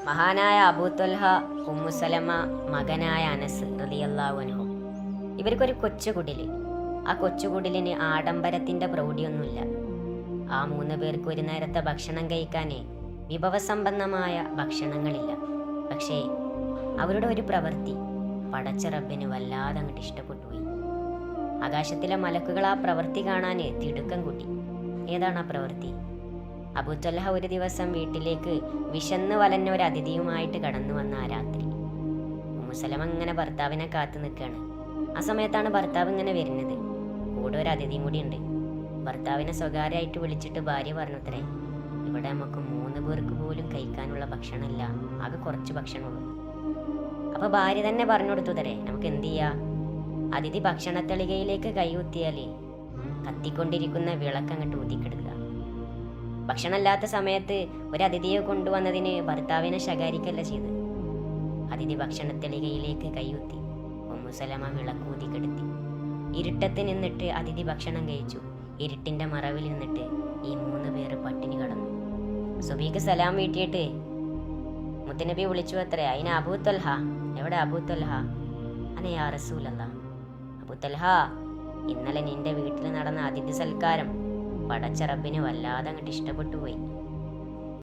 മഹാനായ അബൂ ത്വൽഹ, ഉമ്മു സലമ, മകനായ അനസ് റളിയല്ലാഹു അൻഹു, ഇവർക്കൊരു കൊച്ചുകുടില്. ആ കൊച്ചുകുടിലിന് ആഡംബരത്തിന്റെ പ്രൗഢിയൊന്നുമില്ല. ആ 3 പേർക്ക് ഒരു നേരത്തെ ഭക്ഷണം കഴിക്കാനേ വിഭവസമ്പന്നമായ ഭക്ഷണങ്ങളില്ല. പക്ഷേ അവരുടെ ഒരു പ്രവൃത്തി പടച്ച റബ്ബിന് വല്ലാതെ അങ്ങോട്ട് ഇഷ്ടപ്പെട്ടു പോയി. ആകാശത്തിലെ മലക്കുകൾ ആ പ്രവൃത്തി കാണാൻ തിടുക്കം കൂട്ടി. ഏതാണ് ആ പ്രവൃത്തി? അബൂ ത്വൽഹ ഒരു ദിവസം വീട്ടിലേക്ക് വിശന്ന് വലഞ്ഞ ഒരു അതിഥിയുമായിട്ട് കടന്നു വന്ന ആ രാത്രി ഉമ്മു സലമ ഇങ്ങനെ ഭർത്താവിനെ കാത്തു നിൽക്കുകയാണ്. ആ സമയത്താണ് ഭർത്താവ് ഇങ്ങനെ വരുന്നത്. കൂടെ ഒരു അതിഥിയും കൂടി ഉണ്ട്. ഭർത്താവിനെ സ്വകാര്യമായിട്ട് വിളിച്ചിട്ട് ഭാര്യ പറഞ്ഞത്രേ, ഇവിടെ നമുക്ക് 3 പേർക്ക് പോലും കഴിക്കാനുള്ള ഭക്ഷണമില്ല, ആകെ കുറച്ച് ഭക്ഷണമുള്ളൂ. അപ്പൊ ഭാര്യ തന്നെ പറഞ്ഞു കൊടുത്തു തരേ, നമുക്ക് എന്ത് ചെയ്യാ, അതിഥി ഭക്ഷണത്തളികയിലേക്ക് കൈകുത്തിയാലേ കത്തിക്കൊണ്ടിരിക്കുന്ന വിളക്ക് അങ്ങോട്ട് ഊതിക്കെടുക്കുക. ഭക്ഷണമില്ലാത്ത സമയത്ത് ഒരു അതിഥിയെ കൊണ്ടുവന്നതിന് ഭർത്താവിനെ ശകാരിക്കല്ല ചെയ്ത്. അതിഥി ഭക്ഷണത്തെളികയിലേക്ക് കൈയുത്തി ഉമ്മു സലമ വിളക്ക് ഊതിക്കെടുത്തി. ഇരുട്ടത്ത് നിന്നിട്ട് അതിഥി ഭക്ഷണം കഴിച്ചു. ഇരുട്ടിന്റെ മറവിൽ നിന്നിട്ട് ഈ 3 പേര് പട്ടിണി കടന്നു. സുബീക്ക് സലാം വീട്ടിയിട്ട് മുത്തനബി വിളിച്ചു അത്രേ, അതിന് അബൂ ത്വൽഹ, എവിടെ അബൂ ത്വൽഹ? അനെ യാ റസൂലല്ലാഹ്. അബൂ ത്വൽഹ, ഇന്നലെ നിന്റെ വീട്ടിൽ നടന്ന അതിഥി സൽക്കാരം പടച്ച റബ്ബിന് വല്ലാതെ അങ്ങോട്ട് ഇഷ്ടപ്പെട്ടു പോയി.